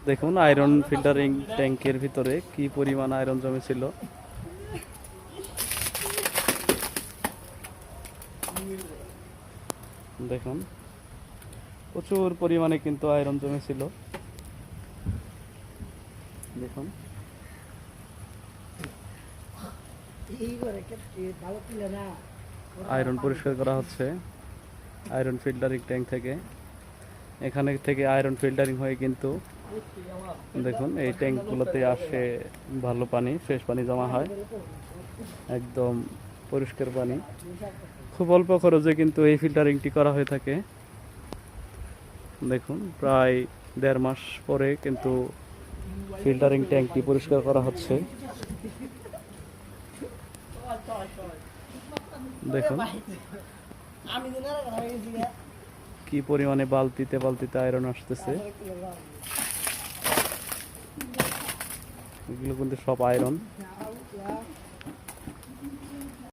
দেখুন iron filtering ট্যাঙ্কের ভিতরে কি পরিমাণ আয়রন জমেছিল। দেখুন প্রচুর পরিমাণে কিন্তু আয়রন জমেছিল। দেখুন আয়রন পরিষ্কার করা হচ্ছে আয়রন ফিল্টারিং ট্যাঙ্ক থেকে। এখানে থেকে আয়রন ফিল্টারিং হয়ে কিন্তু দেখুন এই ট্যাঙ্কগুলোতে আসে ভালো পানি, ফ্রেশ পানি জমা হয়, একদম পরিষ্কার পানি। খুব অল্প খরচে কিন্তু এই ফিল্টারিংটি করা হয়ে থাকে। দেখুন প্রায় 1.5 মাস পরে কিন্তু ফিল্টারিং ট্যাঙ্কটি পরিষ্কার করা হচ্ছে। দেখুন কি পরিমাণে বালতিতে বালতিতে আয়রন আসতেছে। এগুলো কিন্তু সব আয়রন।